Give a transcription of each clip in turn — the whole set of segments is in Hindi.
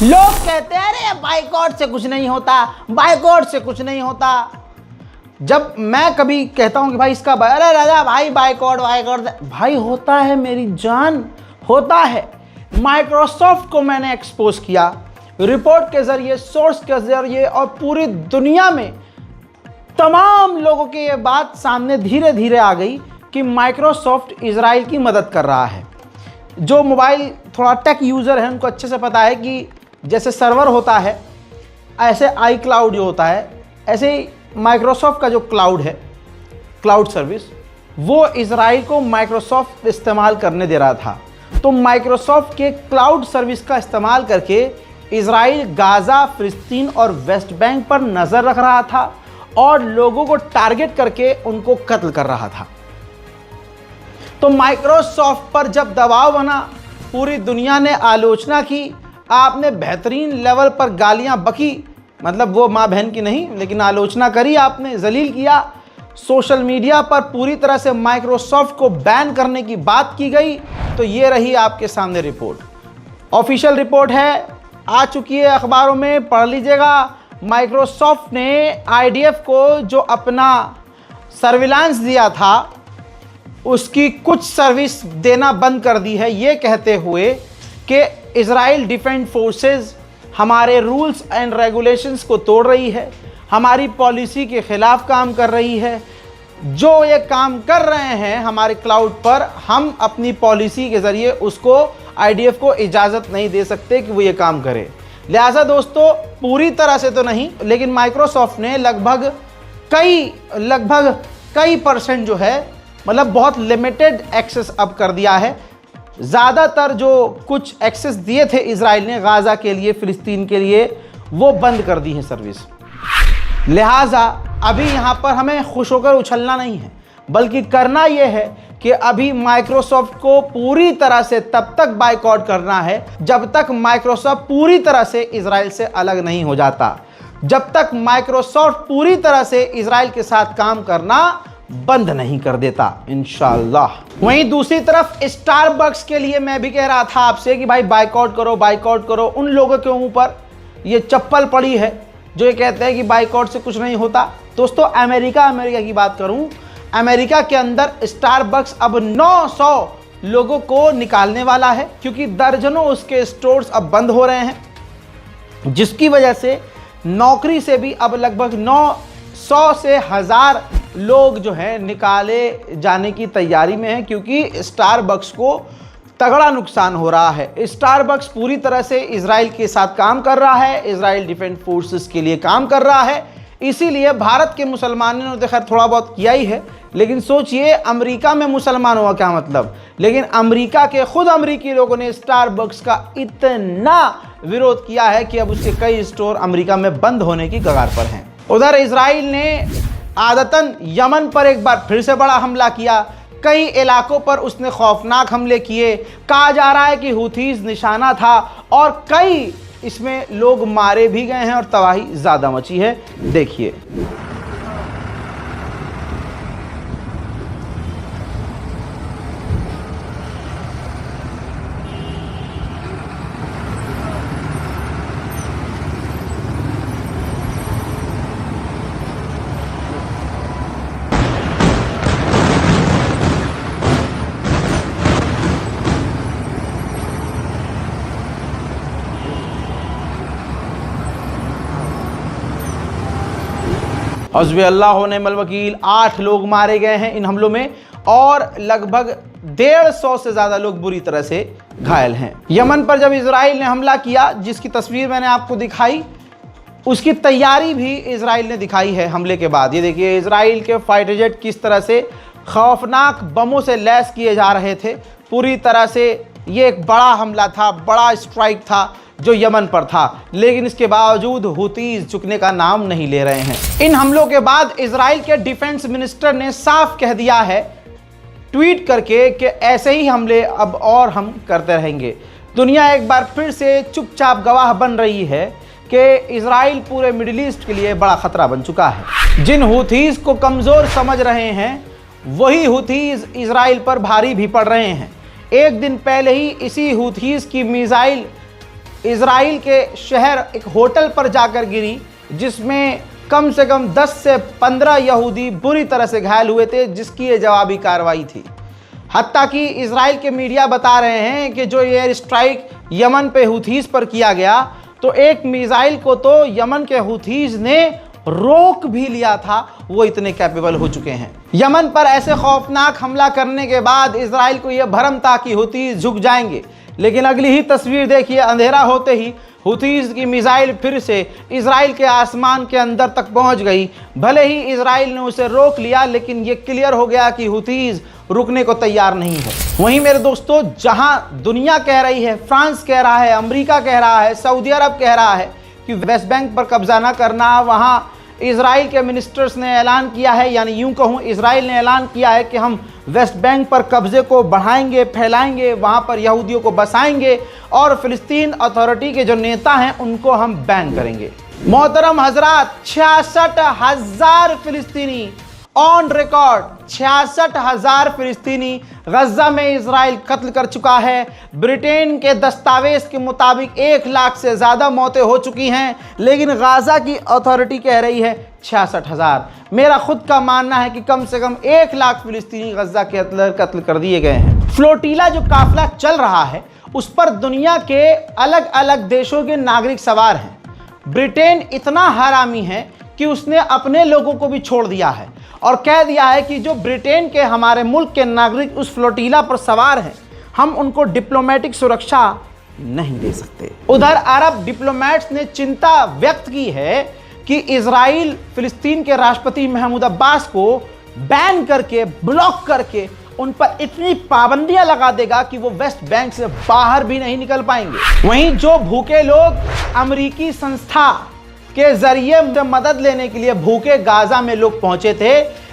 लोग कहते हैं अरे बाइकआउट से कुछ नहीं होता, बाइकआउट से कुछ नहीं होता। जब मैं कभी कहता हूं कि भाई इसका अरे राजा भाई बाइकआउट भाई होता है, मेरी जान होता है। माइक्रोसॉफ्ट को मैंने एक्सपोज किया रिपोर्ट के जरिए, सोर्स के जरिए, और पूरी दुनिया में तमाम लोगों की ये बात सामने धीरे धीरे आ गई कि माइक्रोसॉफ्ट इजराइल की मदद कर रहा है। जो मोबाइल थोड़ा टेक यूज़र है उनको अच्छे से पता है कि जैसे सर्वर होता है, ऐसे आई क्लाउड जो होता है, ऐसे ही माइक्रोसॉफ्ट का जो क्लाउड है, क्लाउड सर्विस, वो इजराइल को माइक्रोसॉफ्ट इस्तेमाल करने दे रहा था। तो माइक्रोसॉफ्ट के क्लाउड सर्विस का इस्तेमाल करके इजराइल गाज़ा, फिलिस्तीन और वेस्ट बैंक पर नज़र रख रहा था और लोगों को टारगेट करके उनको कत्ल कर रहा था। तो माइक्रोसॉफ्ट पर जब दबाव बना, पूरी दुनिया ने आलोचना की, आपने बेहतरीन लेवल पर गालियां बकी, मतलब वो माँ बहन की नहीं, लेकिन आलोचना करी आपने, जलील किया। सोशल मीडिया पर पूरी तरह से माइक्रोसॉफ्ट को बैन करने की बात की गई। तो ये रही आपके सामने रिपोर्ट, ऑफिशियल रिपोर्ट है, आ चुकी है अखबारों में, पढ़ लीजिएगा। माइक्रोसॉफ्ट ने आईडीएफ को जो अपना सर्विलांस दिया था उसकी कुछ सर्विस देना बंद कर दी है, ये कहते हुए कि इजराइल डिफेंस फोर्सेस हमारे रूल्स एंड रेगुलेशंस को तोड़ रही है, हमारी पॉलिसी के ख़िलाफ़ काम कर रही है। जो ये काम कर रहे हैं हमारे क्लाउड पर, हम अपनी पॉलिसी के ज़रिए उसको आईडीएफ को इजाज़त नहीं दे सकते कि वो ये काम करे। लिहाजा दोस्तों, पूरी तरह से तो नहीं, लेकिन माइक्रोसॉफ्ट ने लगभग कई परसेंट जो है, मतलब बहुत लिमिटेड एक्सेस अब कर दिया है। ज़्यादातर जो कुछ एक्सेस दिए थे इजराइल ने गाज़ा के लिए, फ़िलिस्तीन के लिए, वो बंद कर दी है सर्विस। लिहाजा अभी यहाँ पर हमें खुश होकर उछलना नहीं है, बल्कि करना ये है कि अभी माइक्रोसॉफ्ट को पूरी तरह से तब तक बाइकआउट करना है जब तक माइक्रोसॉफ्ट पूरी तरह से इजराइल से अलग नहीं हो जाता, जब तक माइक्रोसॉफ्ट पूरी तरह से इजराइल के साथ काम करना बंद नहीं कर देता इंशाअल्लाह। वहीं दूसरी तरफ स्टारबक्स के लिए मैं भी कह रहा था आपसे कि भाई बाइकआउट करो। उन लोगों के ऊपर ये चप्पल पड़ी है जो ये कहते हैं कि बाइकआउट से कुछ नहीं होता। दोस्तों, अमेरिका की बात करूं, अमेरिका के अंदर स्टारबक्स अब 900 लोगों को निकालने वाला है, क्योंकि दर्जनों उसके स्टोर्स अब बंद हो रहे हैं, जिसकी वजह से नौकरी से भी अब लगभग 900 से 1000 लोग जो है निकाले जाने की तैयारी में हैं, क्योंकि स्टारबक्स को तगड़ा नुकसान हो रहा है। स्टारबक्स पूरी तरह से इजराइल के साथ काम कर रहा है, इजराइल डिफेंस फोर्सेस के लिए काम कर रहा है। इसीलिए भारत के मुसलमानों ने तो खैर थोड़ा बहुत किया ही है, लेकिन सोचिए अमेरिका में मुसलमान हुआ क्या मतलब। लेकिन अमेरिका के खुद अमेरिकी लोगों ने स्टारबक्स का इतना विरोध किया है कि अब उसके कई स्टोर अमेरिका में बंद होने की कगार पर हैं। उधर इजराइल ने आदतन यमन पर एक बार फिर से बड़ा हमला किया, कई इलाकों पर उसने खौफनाक हमले किए। कहा जा रहा है कि हुथीज निशाना था और कई इसमें लोग मारे भी गए हैं और तबाही ज़्यादा मची है। देखिए, हस्बी अल्लाह व निअमल वकील, 8 लोग मारे गए हैं इन हमलों में और लगभग 150 से ज़्यादा लोग बुरी तरह से घायल हैं। यमन पर जब इजराइल ने हमला किया, जिसकी तस्वीर मैंने आपको दिखाई, उसकी तैयारी भी इजराइल ने दिखाई है हमले के बाद। ये देखिए इजराइल के फाइटर जेट किस तरह से खौफनाक बमों से लैस किए जा रहे थे। पूरी तरह से ये एक बड़ा हमला था, बड़ा स्ट्राइक था जो यमन पर था, लेकिन इसके बावजूद हुतीज झुकने का नाम नहीं ले रहे हैं। इन हमलों के बाद इजराइल के डिफेंस मिनिस्टर ने साफ कह दिया है ट्वीट करके कि ऐसे ही हमले अब और हम करते रहेंगे। दुनिया एक बार फिर से चुपचाप गवाह बन रही है कि इजराइल पूरे मिडिल ईस्ट के लिए बड़ा खतरा बन चुका है। जिन हुतीज को कमज़ोर समझ रहे हैं वही हुतीज इजराइल पर भारी भी पड़ रहे हैं। एक दिन पहले ही इसी हुतीज की मिसाइल इजराइल के शहर एक होटल पर जाकर गिरी, जिसमें कम से कम 10 से 15 यहूदी बुरी तरह से घायल हुए थे, जिसकी ये जवाबी कार्रवाई थी। हत्ता कि इजराइल के मीडिया बता रहे हैं कि जो एयर स्ट्राइक यमन पे हुथीज पर किया गया, तो एक मिसाइल को तो यमन के हुथीज ने रोक भी लिया था, वो इतने कैपेबल हो चुके हैं। यमन पर ऐसे खौफनाक हमला करने के बाद इजराइल को यह भरम था कि हुथीज झुक जाएंगे, लेकिन अगली ही तस्वीर देखिए, अंधेरा होते ही हुथीज की मिसाइल फिर से इजराइल के आसमान के अंदर तक पहुंच गई। भले ही इजराइल ने उसे रोक लिया, लेकिन यह क्लियर हो गया कि हुथीज रुकने को तैयार नहीं है। वहीं मेरे दोस्तों, जहां दुनिया कह रही है, फ्रांस कह रहा है, अमेरिका कह रहा है, सऊदी अरब कह रहा है कि वेस्ट बैंक पर कब्जा ना करना, वहां इजराइल के मिनिस्टर्स ने ऐलान किया है, यानी यूं कहूं इजराइल ने ऐलान किया है कि हम वेस्ट बैंक पर कब्जे को बढ़ाएंगे, फैलाएंगे, वहां पर यहूदियों को बसाएंगे और फिलिस्तीन अथॉरिटी के जो नेता हैं उनको हम बैन करेंगे। मोहतरम हजरात, 66,000 फिलिस्तीनी ऑन रिकॉर्ड, 66,000 फिलिस्तीनी गजा में इजराइल कत्ल कर चुका है। ब्रिटेन के दस्तावेज के मुताबिक 1 लाख से ज़्यादा मौतें हो चुकी हैं, लेकिन गाज़ा की अथॉरिटी कह रही है 66,000। मेरा खुद का मानना है कि कम से कम 1 लाख फिलिस्तीनी गजा के कत्ल कर दिए गए हैं। फ्लोटीला जो काफिला चल रहा है, उस पर दुनिया के अलग अलग देशों के नागरिक सवार हैं। ब्रिटेन इतना हरामी है कि उसने अपने लोगों को भी छोड़ दिया है और कह दिया है कि जो ब्रिटेन के हमारे मुल्क के नागरिक उस फ्लोटीला पर सवार हैं, हम उनको डिप्लोमेटिक सुरक्षा नहीं दे सकते। उधर अरब डिप्लोमेट्स ने चिंता व्यक्त की है कि इजराइल फिलिस्तीन के राष्ट्रपति महमूद अब्बास को बैन करके, ब्लॉक करके उन पर इतनी पाबंदियां लगा देगा कि वो वेस्ट बैंक से बाहर भी नहीं निकल पाएंगे। वहीं जो भूखे लोग अमेरिकी संस्था के जरिए मदद लेने के लिए भूखे गाजा में लोग पहुंचे थे,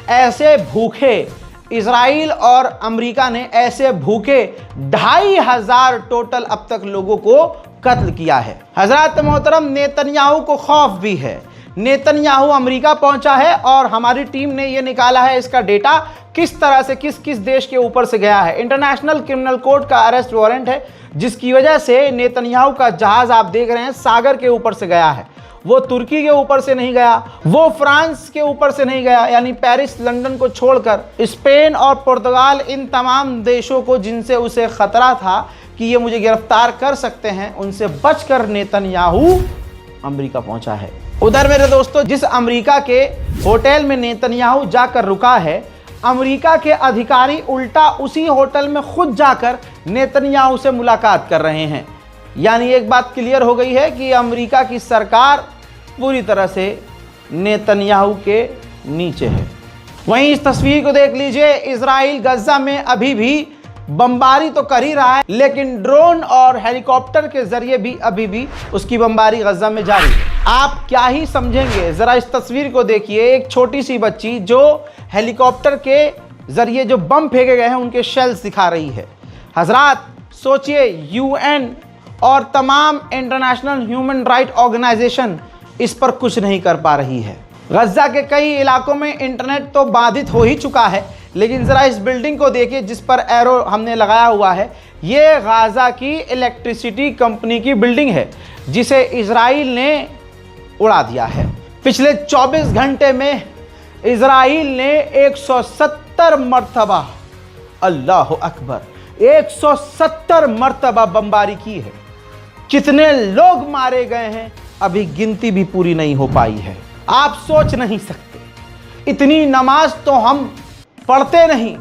ऐसे भूखे इजराइल और अमेरिका ने ऐसे भूखे 2,500 टोटल अब तक लोगों को कत्ल किया है। हजरत मोहतरम, नेतन्याहू को खौफ भी है। नेतन्याहू अमेरिका पहुंचा है और हमारी टीम ने यह निकाला है इसका डेटा, किस तरह से किस किस देश के ऊपर से गया है। इंटरनेशनल क्रिमिनल कोर्ट का अरेस्ट वारंट है, जिसकी वजह से नेतन्याहू का जहाज आप देख रहे हैं सागर के ऊपर से गया है। वो तुर्की के ऊपर से नहीं गया, वो फ्रांस के ऊपर से नहीं गया, यानी पेरिस लंदन को छोड़कर स्पेन और पुर्तगाल, इन तमाम देशों को जिनसे उसे खतरा था कि ये मुझे गिरफ्तार कर सकते हैं, उनसे बचकर नेतन्याहू अमेरिका पहुंचा है। उधर मेरे दोस्तों, जिस अमेरिका के होटल में नेतन्याहू जाकर रुका है, अमेरिका के अधिकारी उल्टा उसी होटल में खुद जाकर नेतन्याहू से मुलाकात कर रहे हैं। यानी एक बात क्लियर हो गई है कि अमेरिका की सरकार पूरी तरह से नेतन्याहू के नीचे है। वहीं इस तस्वीर को देख लीजिए, इजराइल गजा में अभी भी बमबारी तो कर ही रहा है, लेकिन ड्रोन और हेलीकॉप्टर के जरिए भी अभी भी उसकी बमबारी गजा में जारी है। आप क्या ही समझेंगे, जरा इस तस्वीर को देखिए। एक छोटी सी बच्ची जो हेलीकॉप्टर के जरिए जो बम फेंके गए हैं उनके शेल्स दिखा रही है। हजरात सोचिए, यूएन और तमाम इंटरनेशनल ह्यूमन राइट ऑर्गेनाइजेशन इस पर कुछ नहीं कर पा रही है। गजा के कई इलाकों में इंटरनेट तो बाधित हो ही चुका है, लेकिन ज़रा इस बिल्डिंग को देखिए जिस पर एरो हमने लगाया हुआ है। ये गाज़ा की इलेक्ट्रिसिटी कंपनी की बिल्डिंग है, जिसे इजराइल ने उड़ा दिया है। पिछले 24 घंटे में इजराइल ने 170 मरतबा, अल्लाह अकबर, 170 मरतबा बमबारी की है। कितने लोग मारे गए हैं अभी गिनती भी पूरी नहीं हो पाई है। आप सोच नहीं सकते, इतनी नमाज तो हम पढ़ते नहीं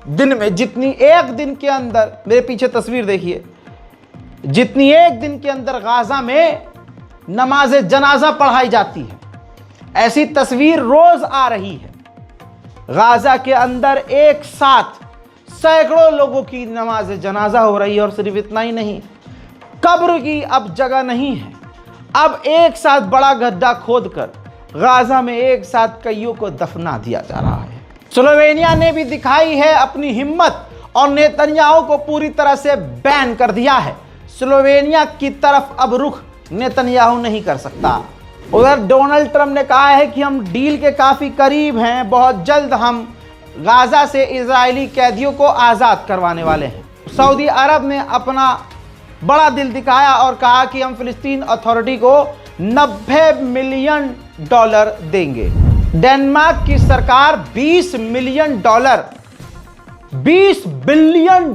दिन में, जितनी एक दिन के अंदर, मेरे पीछे तस्वीर देखिए, जितनी एक दिन के अंदर गाजा में नमाज जनाजा पढ़ाई जाती है, ऐसी तस्वीर रोज आ रही है। गाजा के अंदर एक साथ सैकड़ों लोगों की नमाज जनाजा हो रही है। और सिर्फ इतना ही नहीं, कब्र की अब जगह नहीं है, अब एक साथ बड़ा गड्ढा खोदकर गाजा में एक साथ कईयों को दफना दिया जा रहा है। स्लोवेनिया ने भी दिखाई है अपनी हिम्मत और नेतन्याहू को पूरी तरह से बैन कर दिया है। स्लोवेनिया की तरफ अब रुख नेतन्याहू नहीं कर सकता। उधर डोनाल्ड ट्रंप ने कहा है कि हम डील के काफ़ी करीब हैं, बहुत जल्द हम गाजा से इजरायली कैदियों को आज़ाद करवाने वाले हैं। सऊदी अरब ने अपना बड़ा दिल दिखाया और कहा कि हम फिलिस्तीन अथॉरिटी को $90 मिलियन देंगे। डेनमार्क की सरकार $20 मिलियन, $20 बिलियन,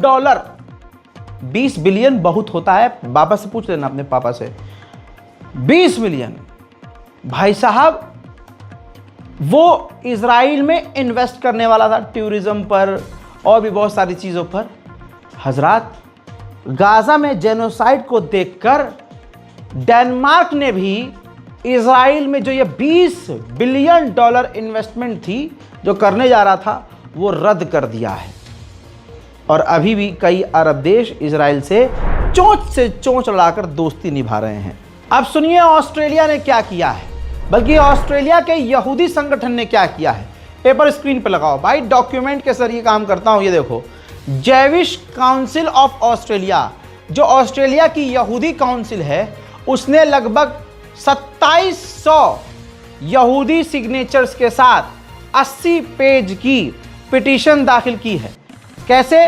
20 बिलियन बहुत होता है, बाबा से पूछ लेना अपने पापा से। 20 मिलियन भाई साहब, वो इजराइल में इन्वेस्ट करने वाला था, टूरिज्म पर और भी बहुत सारी चीज़ों पर। हजरात, गाजा में जेनोसाइड को देखकर डेनमार्क ने भी इजराइल में जो ये $20 बिलियन इन्वेस्टमेंट थी जो करने जा रहा था, वो रद्द कर दिया है। और अभी भी कई अरब देश इजराइल से चोंच लड़ाकर दोस्ती निभा रहे हैं। अब सुनिए ऑस्ट्रेलिया ने क्या किया है, बल्कि ऑस्ट्रेलिया के यहूदी संगठन ने क्या किया है। पेपर स्क्रीन पे लगाओ भाई, डॉक्यूमेंट के जरिए काम करता हूं। ये देखो, जेविश काउंसिल ऑफ ऑस्ट्रेलिया, जो ऑस्ट्रेलिया की यहूदी काउंसिल है, उसने लगभग 2700 यहूदी सिग्नेचर्स के साथ 80 पेज की पिटीशन दाखिल की है। कैसे?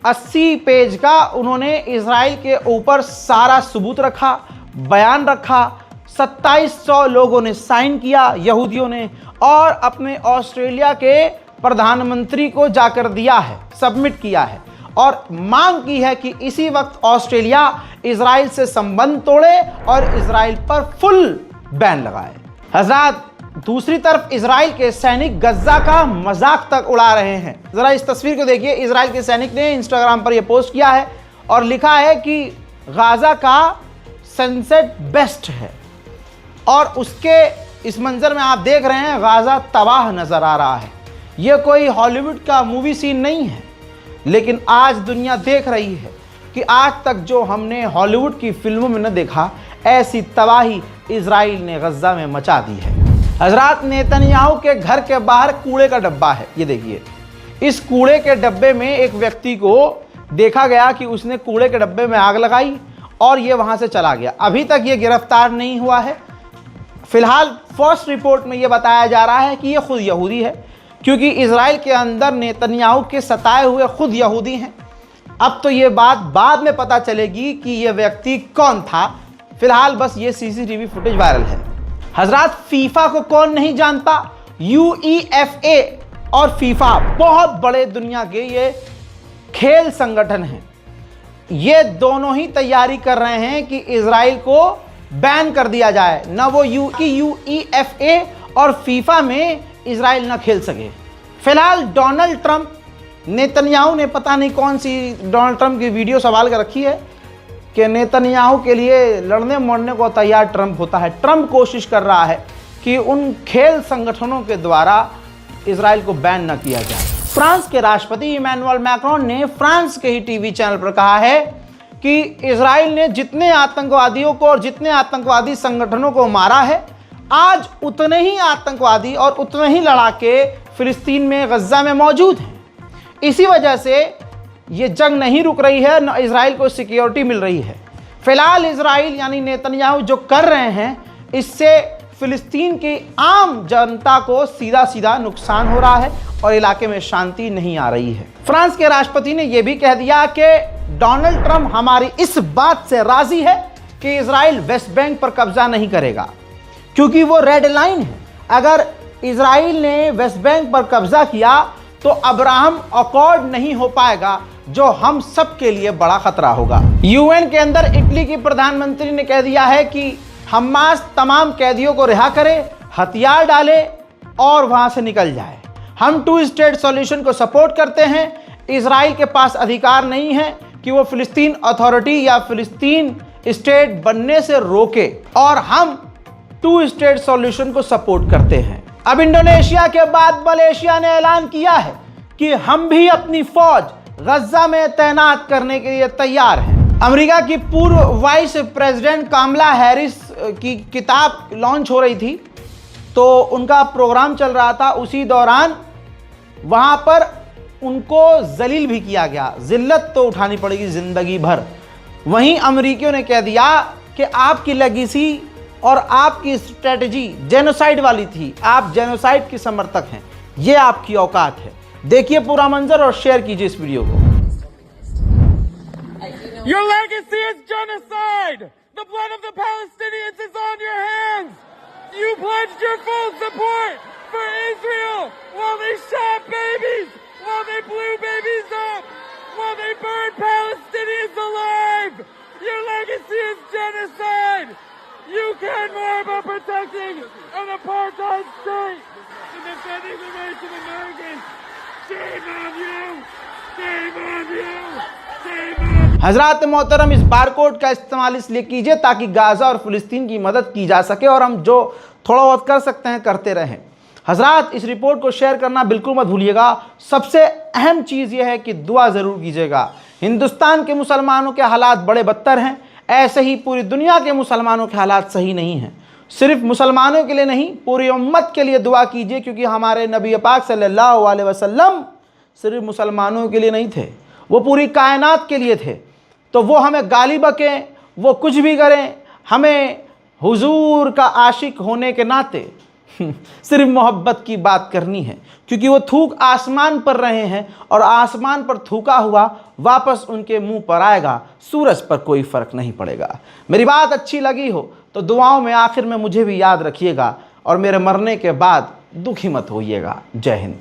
80 पेज का उन्होंने इजराइल के ऊपर सारा सबूत रखा, बयान रखा। 2700 लोगों ने साइन किया, यहूदियों ने, और अपने ऑस्ट्रेलिया के प्रधानमंत्री को जाकर दिया है, सबमिट किया है और मांग की है कि इसी वक्त ऑस्ट्रेलिया इजराइल से संबंध तोड़े और इजराइल पर फुल बैन लगाए। हज़रात, दूसरी तरफ इजराइल के सैनिक गज्जा का मजाक तक उड़ा रहे हैं। जरा इस तस्वीर को देखिए। इजराइल के सैनिक ने इंस्टाग्राम पर यह पोस्ट किया है और लिखा है कि गाजा का सनसेट बेस्ट है, और उसके इस मंजर में आप देख रहे हैं गाजा तबाह नजर आ रहा है। यह कोई हॉलीवुड का मूवी सीन नहीं है, लेकिन आज दुनिया देख रही है कि आज तक जो हमने हॉलीवुड की फिल्मों में न देखा, ऐसी तबाही इजराइल ने गज्जा में मचा दी है। हजरात, नेतन्याहू के घर के बाहर कूड़े का डब्बा है, ये देखिए। इस कूड़े के डब्बे में एक व्यक्ति को देखा गया कि उसने कूड़े के डब्बे में आग लगाई और ये वहां से चला गया। अभी तक ये गिरफ्तार नहीं हुआ है। फिलहाल फर्स्ट रिपोर्ट में ये बताया जा रहा है कि ये खुद यहूदी है, क्योंकि इजराइल के अंदर नेतन्याहू के सताए हुए खुद यहूदी हैं। अब तो ये बात बाद में पता चलेगी कि ये व्यक्ति कौन था। फिलहाल बस ये सीसीटीवी फुटेज वायरल है। हजरात, फीफा को कौन नहीं जानता? UEFA और फीफा बहुत बड़े दुनिया के ये खेल संगठन हैं। ये दोनों ही तैयारी कर रहे हैं कि इजराइल को बैन कर दिया जाए, ना वो UEFA और फीफा में इजराइल ना खेल सके। फिलहाल डोनाल्ड ट्रंप, नेतन्याहू ने पता नहीं कौन सी डोनाल्ड ट्रंप की वीडियो सवाल कर रखी है कि नेतन्याहू के लिए लड़ने मरने को तैयार ट्रंप होता है। ट्रंप कोशिश कर रहा है कि उन खेल संगठनों के द्वारा इजराइल को बैन न किया जाए। फ्रांस के राष्ट्रपति इमैनुअल मैक्रोन ने फ्रांस के ही टीवी चैनल पर कहा है कि इजराइल ने जितने आतंकवादियों को और जितने आतंकवादी संगठनों को मारा है, आज उतने ही आतंकवादी और उतने ही लड़ाके फिलिस्तीन में, गज्जा में मौजूद हैं। इसी वजह से ये जंग नहीं रुक रही है, न इजराइल को सिक्योरिटी मिल रही है। फिलहाल इजराइल यानी नेतन्याहू जो कर रहे हैं, इससे फिलिस्तीन की आम जनता को सीधा सीधा नुकसान हो रहा है और इलाके में शांति नहीं आ रही है। फ्रांस के राष्ट्रपति ने यह भी कह दिया कि डोनाल्ड ट्रंप हमारी इस बात से राजी है कि इजराइल वेस्ट बैंक पर कब्जा नहीं करेगा, क्योंकि वो रेड लाइन है। अगर इजराइल ने वेस्ट बैंक पर कब्जा किया तो अब्राहम अकॉर्ड नहीं हो पाएगा, जो हम सब के लिए बड़ा खतरा होगा। यूएन के अंदर इटली की प्रधानमंत्री ने कह दिया है कि हमास तमाम कैदियों को रिहा करे, हथियार डाले और वहां से निकल जाए। हम 2 स्टेट सॉल्यूशन को सपोर्ट करते हैं। इजराइल के पास अधिकार नहीं है कि वो फिलिस्तीन अथॉरिटी या फिलिस्तीन स्टेट बनने से रोके, और हम 2 स्टेट सॉल्यूशन को सपोर्ट करते हैं। अब इंडोनेशिया के बाद मलेशिया ने ऐलान किया है कि हम भी अपनी फौज गज्जा में तैनात करने के लिए तैयार हैं। अमेरिका की पूर्व वाइस प्रेसिडेंट कामला हैरिस की किताब लॉन्च हो रही थी, तो उनका प्रोग्राम चल रहा था। उसी दौरान वहां पर उनको जलील भी किया गया, जिल्लत तो उठानी पड़ेगी जिंदगी भर। वहीं अमेरिकियों ने कह दिया कि आपकी लेगेसी और आपकी स्ट्रेटजी जेनोसाइड वाली थी, आप जेनोसाइड के समर्थक हैं, ये आपकी औकात है। देखिए पूरा मंजर और शेयर कीजिए इस वीडियो को। Your legacy is genocide. The blood of the Palestinians is on your hands. You pledged your full support for Israel while they shot babies, while they blew babies up, while they burned Palestinians alive. Your legacy is genocide. You care more about protecting an apartheid state than defending the rights of Americans. Shame on you! Shame on you! Shame on you! हजरात मोहतरम, इस बारकोड का इस्तेमाल इसलिए कीजिए ताकि गाज़ा और फ़िलिस्तीन की मदद की जा सके और हम जो थोड़ा बहुत कर सकते हैं करते रहें। हजरात, इस रिपोर्ट को शेयर करना बिल्कुल मत भूलिएगा। सबसे अहम चीज़ यह है कि दुआ ज़रूर कीजिएगा। हिंदुस्तान के मुसलमानों के हालात बड़े बदतर हैं, ऐसे ही पूरी दुनिया के मुसलमानों के हालात सही नहीं हैं। सिर्फ मुसलमानों के लिए नहीं, पूरी उम्मत के लिए दुआ कीजिए, क्योंकि हमारे नबी पाक सल्लल्लाहु अलैहि वसल्लम सिर्फ मुसलमानों के लिए नहीं थे, वो पूरी कायनात के लिए थे। तो वो हमें गाली बकें, वो कुछ भी करें, हमें हुजूर का आशिक होने के नाते सिर्फ मोहब्बत की बात करनी है, क्योंकि वो थूक आसमान पर रहे हैं और आसमान पर थूका हुआ वापस उनके मुंह पर आएगा, सूरज पर कोई फ़र्क नहीं पड़ेगा। मेरी बात अच्छी लगी हो तो दुआओं में आखिर में मुझे भी याद रखिएगा और मेरे मरने के बाद दुखी मत होइएगा। जय हिंद।